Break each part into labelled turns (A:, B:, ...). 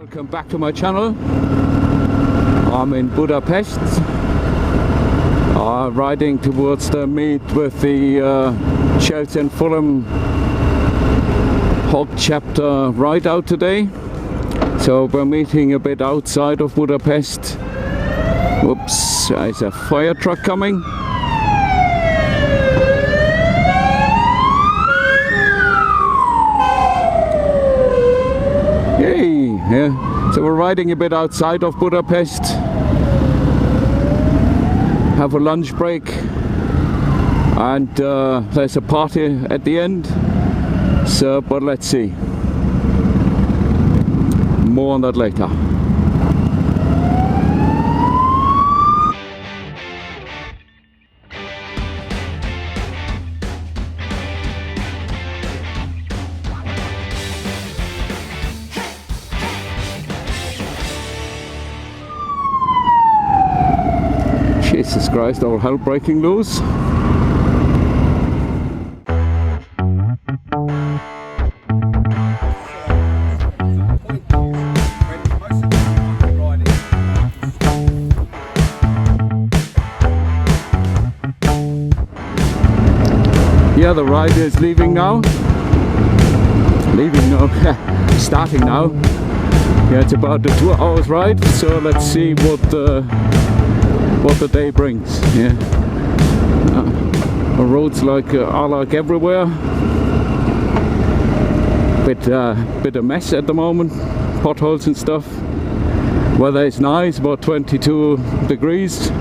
A: Welcome back to my channel. I'm in Budapest, riding towards the meet with the Chelsea and Fulham HOG chapter Rideout today. So we're meeting a bit outside of Budapest. Whoops, there's a fire truck coming. Yay! Yeah. So we're riding a bit outside of Budapest. Have a lunch break, and there's a party at the end. So, but let's see. More on that later. Jesus Christ, all hell breaking loose. Yeah, the ride is leaving now. Starting now. Yeah, it's about a 2 hours ride, so let's see what the day brings. Yeah, the roads are like everywhere. Bit a mess at the moment, potholes and stuff. Weather is nice, about 22 degrees.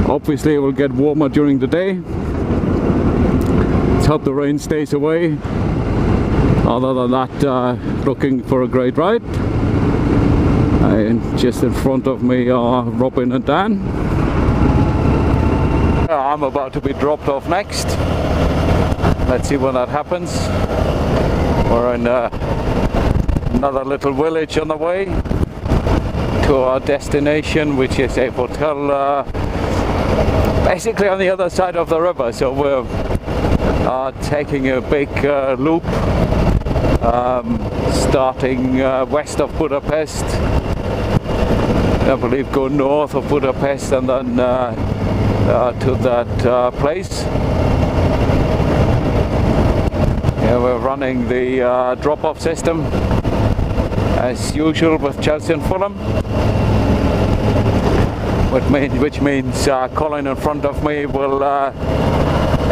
A: Obviously it will get warmer during the day. Let's hope the rain stays away. Other than that, looking for a great ride. And just in front of me are Robin and Dan. I'm about to be dropped off next. Let's see when that happens. We're in another little village on the way to our destination, which is a hotel basically on the other side of the river. So we're taking a big loop, starting west of Budapest. I believe go north of Budapest and then to that place. Yeah, we're running the drop-off system as usual with Chelsea and Fulham, which means Colin in front of me will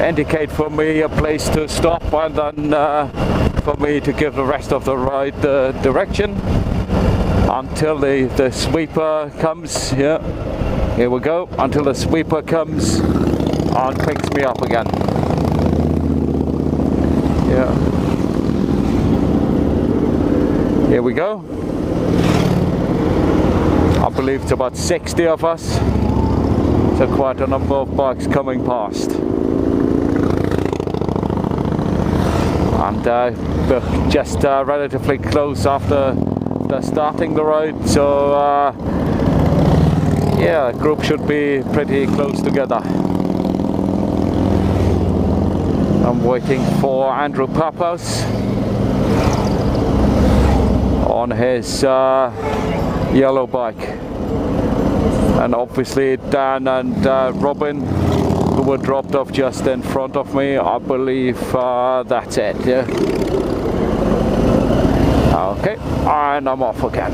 A: indicate for me a place to stop, and then for me to give the rest of the ride the direction until the sweeper comes. Yeah. Here we go, until the sweeper comes and picks me up again. Yeah. Here we go. I believe it's about 60 of us. So quite a number of bikes coming past. And we're just relatively close after starting the ride. So yeah, group should be pretty close together. I'm waiting for Andrew Pappas on his yellow bike, and obviously Dan and Robin, who were dropped off just in front of me. I believe that's it. Yeah. Okay, and I'm off again.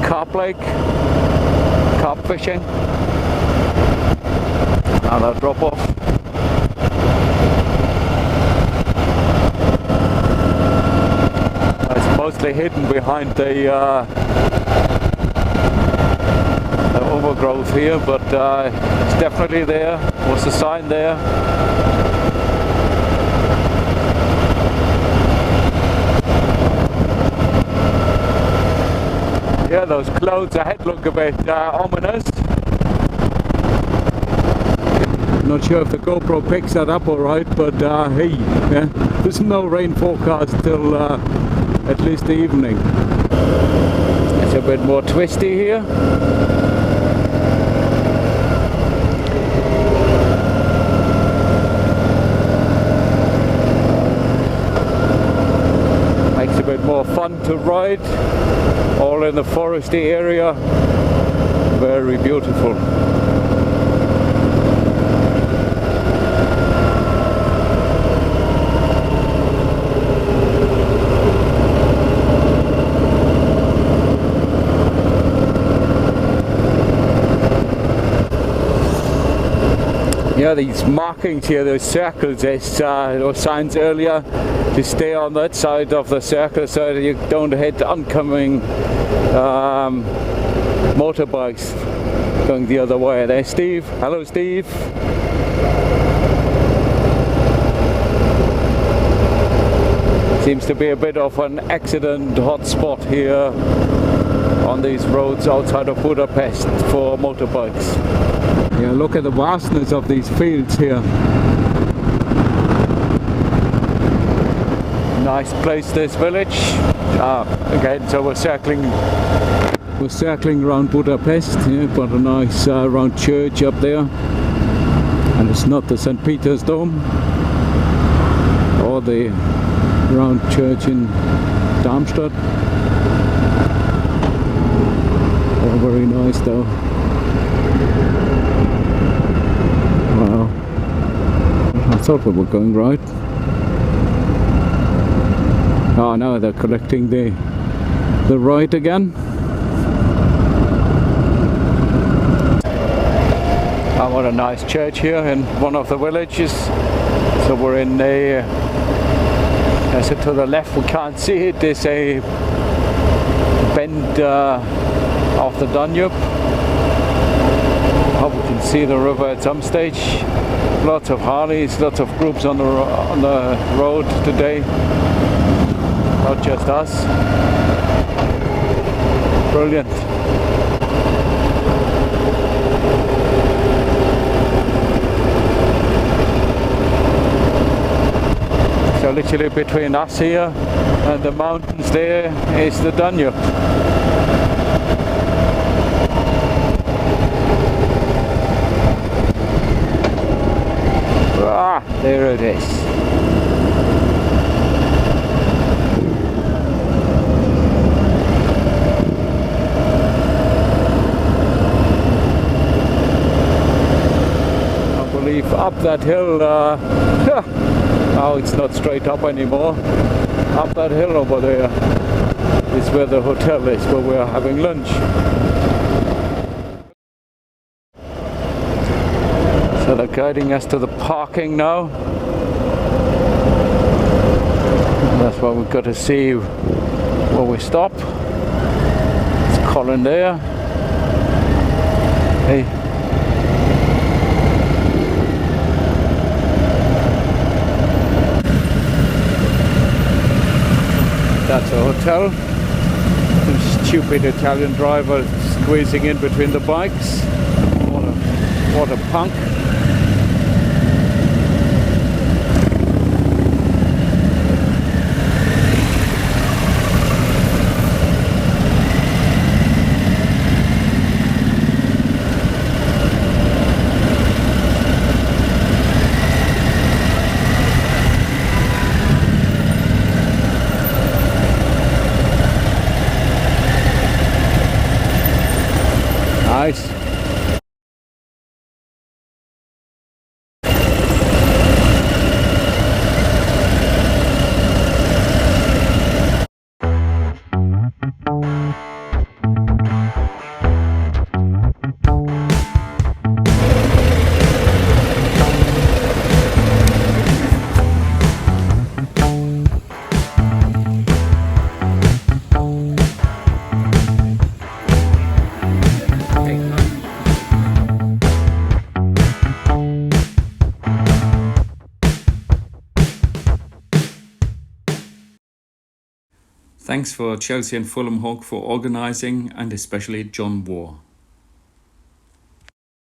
A: Carp lake, carp fishing, and a drop off. It's mostly hidden behind the overgrowth here, but it's definitely there. Was a sign there. Yeah, those clouds ahead look a bit ominous. Not sure if the GoPro picks that up alright, but hey, yeah, there's no rain forecast till at least the evening. It's a bit more twisty here. fun to ride, all in the foresty area. Very beautiful. Yeah, these markings here, those circles, there's those signs earlier to stay on that side of the circle so that you don't hit oncoming motorbikes going the other way. There's Steve. Hello, Steve. Seems to be a bit of an accident hotspot here on these roads outside of Budapest for motorbikes. Yeah, look at the vastness of these fields here. Nice place, this village. Again, so we're circling around Budapest. Yeah, got a nice round church up there, and it's not the St. Peter's Dome or the round church in Darmstadt. Oh, very nice though. Wow, I thought we were going right. Oh, now they're collecting the right again. Oh, what a nice church here in one of the villages. So we're in a, as to the left, we can't see it, there's a bend of the Danube. Hope we can see the river at some stage. Lots of Harleys, lots of groups on the road today. Not just us. Brilliant. So literally between us here and the mountains there is the Danube. There it is. I believe up that hill, oh, it's not straight up anymore. Up that hill over there is where the hotel is, where we're having lunch. So they're guiding us to the parking now. That's why we've got to see where we stop. It's Colin there. Hey. That's a hotel. Some stupid Italian driver squeezing in between the bikes. What a punk. Nice.
B: Thanks for Chelsea and Fulham HOG for organising, and especially John War.